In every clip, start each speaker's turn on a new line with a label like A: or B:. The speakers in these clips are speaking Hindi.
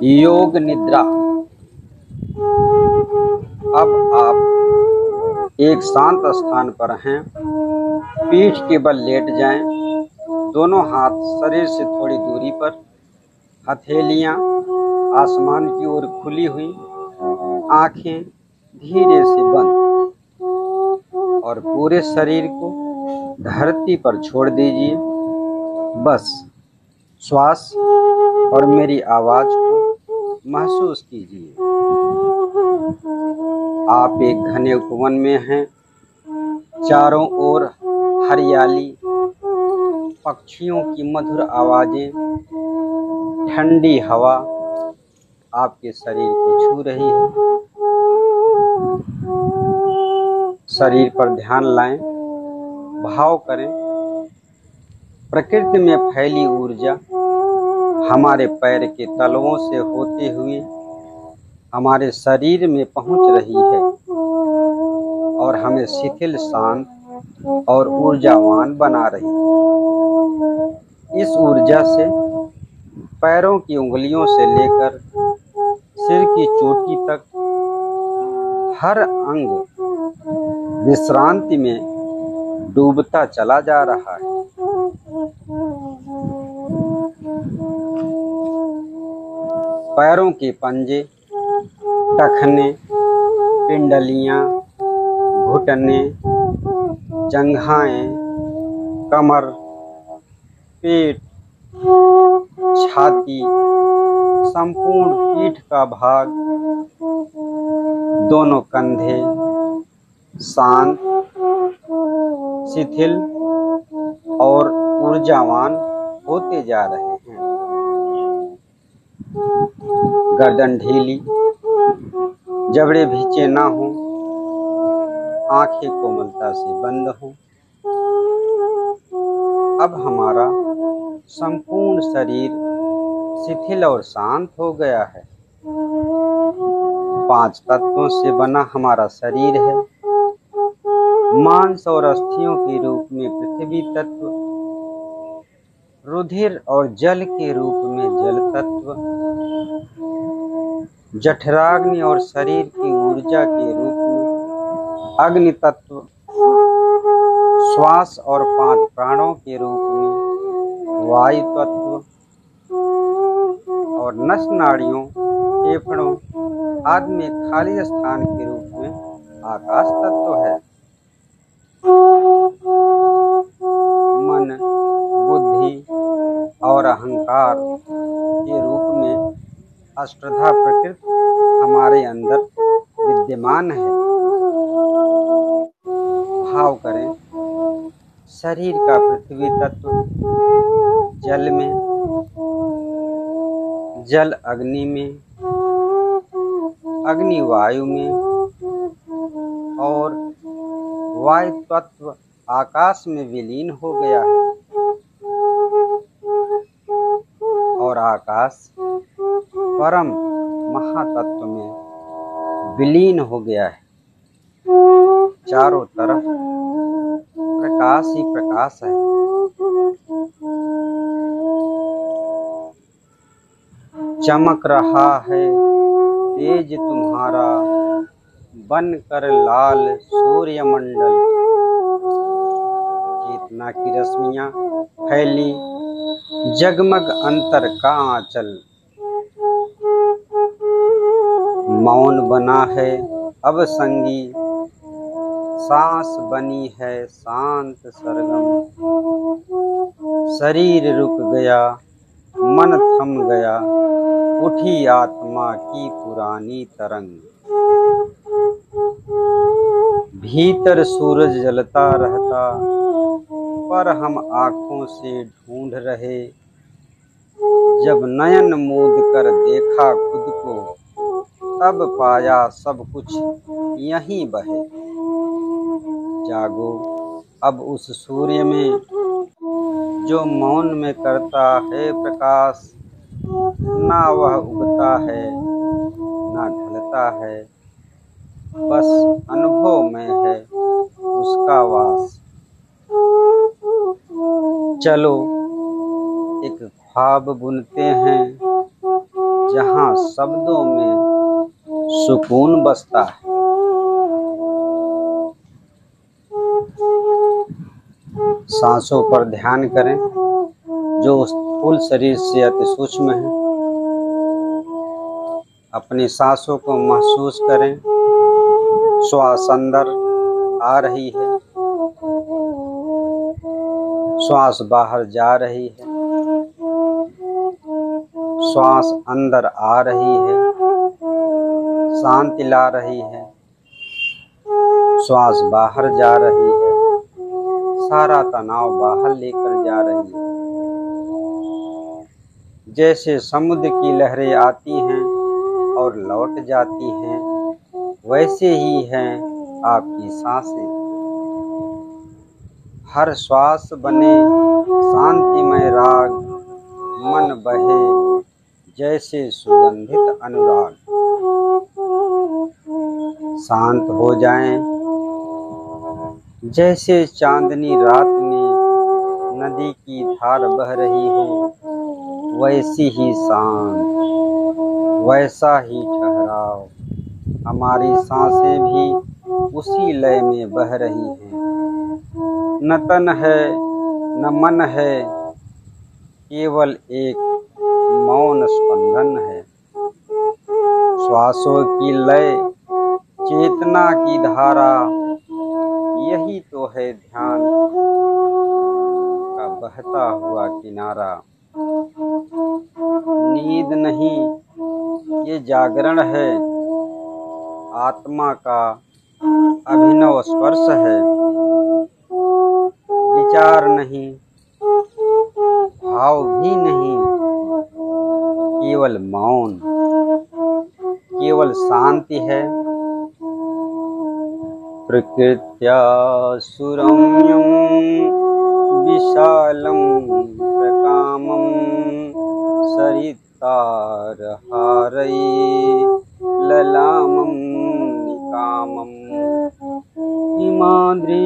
A: योग निद्रा। अब आप एक शांत स्थान पर हैं। पीठ के बल लेट जाएं। दोनों हाथ शरीर से थोड़ी दूरी पर, हथेलियां आसमान की ओर खुली हुई, आंखें धीरे से बंद और पूरे शरीर को धरती पर छोड़ दीजिए। बस श्वास और मेरी आवाज को महसूस कीजिए। आप एक घने उपवन में हैं। चारों ओर हरियाली, पक्षियों की मधुर आवाजें, ठंडी हवा आपके शरीर को छू रही है। शरीर पर ध्यान लाएं, भाव करें। प्रकृति में फैली ऊर्जा हमारे पैर के तलवों से होते हुए हमारे शरीर में पहुंच रही है और हमें शिथिल, शांत और ऊर्जावान बना रही है। इस ऊर्जा से पैरों की उंगलियों से लेकर सिर की चोटी तक हर अंग विश्रांति में डूबता चला जा रहा है। पैरों के पंजे, टखने, पिंडलियां, घुटने, जंघाएं, कमर, पेट, छाती, संपूर्ण पीठ का भाग, दोनों कंधे शांत, शिथिल और ऊर्जावान होते जा रहे हैं। गर्दन ढीली, जबड़े भींचे ना हों, आंखें कोमलता से बंद हों। अब हमारा संपूर्ण शरीर शिथिल और शांत हो गया है। 5 तत्वों से बना हमारा शरीर है। मांस और अस्थियों के रूप में पृथ्वी तत्व, रुधिर और जल के रूप में जल तत्व, जठराग्नि और शरीर की ऊर्जा के रूप में अग्नि तत्व, श्वास और 5 प्राणों के रूप में वायु तत्व और नस नाड़ियों, फेफड़ों आदि में खाली स्थान के रूप में आकाश तत्व है। मन, बुद्धि और अहंकार के रूप में अष्टधा प्रकृति हमारे अंदर विद्यमान है। भाव करें, शरीर का पृथ्वी तत्व जल में, जल अग्नि में, अग्नि वायु में और वायु तत्व आकाश में विलीन हो गया है और आकाश परम महातत्व में विलीन हो गया है। चारों तरफ प्रकाश ही प्रकाश है। चमक रहा है तेज तुम्हारा, बनकर लाल सूर्यमंडल। चेतना की रश्मियां फैली, जगमग अंतर का आंचल। मौन बना है अब संगी, सांस बनी है शांत सरगम। शरीर रुक गया, मन थम गया, उठी आत्मा की पुरानी तरंग। भीतर सूरज जलता रहता, पर हम आंखों से ढूंढ रहे। जब नयन मूंद कर देखा खुद को, तब पाया सब कुछ यहीं बहे। जागो अब उस सूर्य में, जो मौन में करता है प्रकाश। ना वह उगता है ना ढलता है, बस अनुभव में है उसका वास। चलो एक ख्वाब बुनते हैं, जहाँ शब्दों में सुकून बसता है। सांसों पर ध्यान करें जो स्थूल शरीर से अति सूक्ष्म है। अपनी सांसों को महसूस करें। श्वास अंदर आ रही है, श्वास बाहर जा रही है। श्वास अंदर आ रही है, शांति ला रही है। श्वास बाहर जा रही है, सारा तनाव बाहर लेकर जा रही है। जैसे समुद्र की लहरें आती हैं और लौट जाती हैं, वैसे ही हैं आपकी सांसें। हर श्वास बने शांतिमय राग, मन बहे जैसे सुगंधित अनुराग। शांत हो जाएं, जैसे चांदनी रात में नदी की धार बह रही हो, वैसी ही शांत, वैसा ही ठहराव। हमारी सांसें भी उसी लय में बह रही हैं। न तन है न मन है, केवल एक मौन स्पंदन है। श्वासों की लय, चेतना की धारा, यही तो है ध्यान का बहता हुआ किनारा। नींद नहीं, ये जागरण है। आत्मा का अभिनव स्पर्श है। विचार नहीं, भाव भी नहीं, केवल मौन, केवल शांति है। प्रकृत्या सुरम्यं विशालं प्रकामं सरितारहारै ललामं निकामं हिमाद्रिललाटे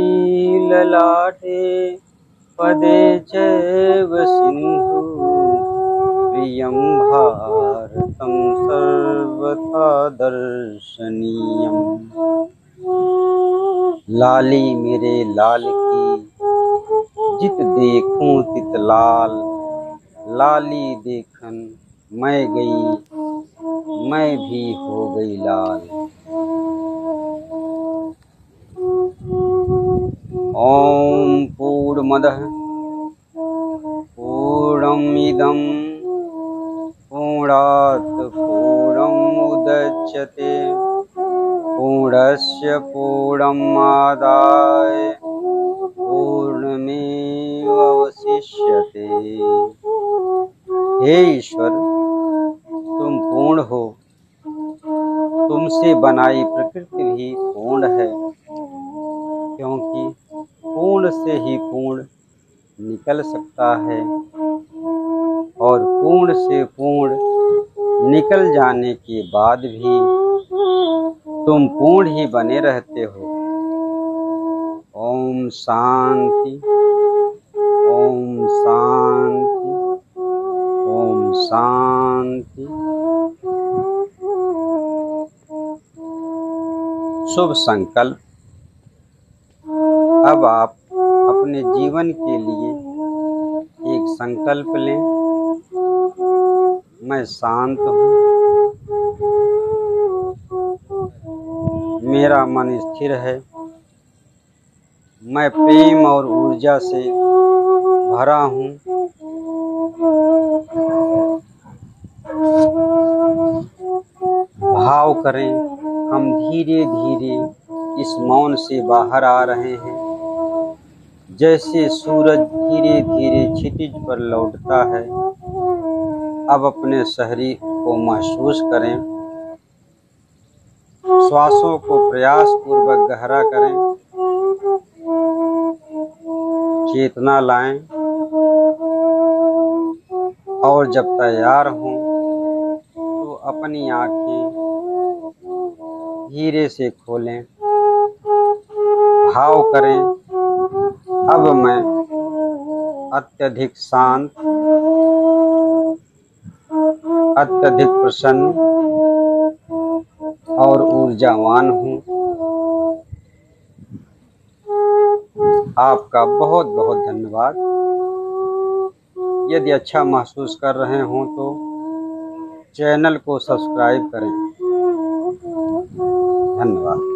A: पदे चैव सिन्धु प्रियं भारतं सर्वथा दर्शनीयम्। लाली मेरे लाल की जित देखूं तित लाल, लाली देखन मैं गई, मैं भी हो गई लाल। ओम पूर्णमदः पूर्णमिदं पूर्णात् पूर्णमुदच्यते पूर्णस्य पूर्णमादाय पूर्णमेवावशिष्यते। हे ईश्वर, तुम पूर्ण हो। तुमसे बनाई प्रकृति भी पूर्ण है, क्योंकि पूर्ण से ही पूर्ण निकल सकता है, और पूर्ण से पूर्ण निकल जाने के बाद भी तुम पूर्ण ही बने रहते हो। ओम शांति, ओम शांति, ओम शांति। शुभ संकल्प। अब आप अपने जीवन के लिए एक संकल्प लें। मैं शांत हूँ, मेरा मन स्थिर है, मैं प्रेम और ऊर्जा से भरा हूँ। भाव करें, हम धीरे धीरे इस मौन से बाहर आ रहे हैं। जैसे सूरज धीरे धीरे क्षितिज पर लौटता है, अब अपने शरीर को महसूस करें। श्वासों को प्रयास पूर्वक गहरा करें, चेतना लाएं, और जब तैयार हों तो अपनी आँखें धीरे से खोलें। भाव करें, अब मैं अत्यधिक शांत अत्यधिक प्रसन्न और ऊर्जावान हूँ। आपका बहुत बहुत धन्यवाद। यदि अच्छा महसूस कर रहे हों तो चैनल को सब्सक्राइब करें। धन्यवाद।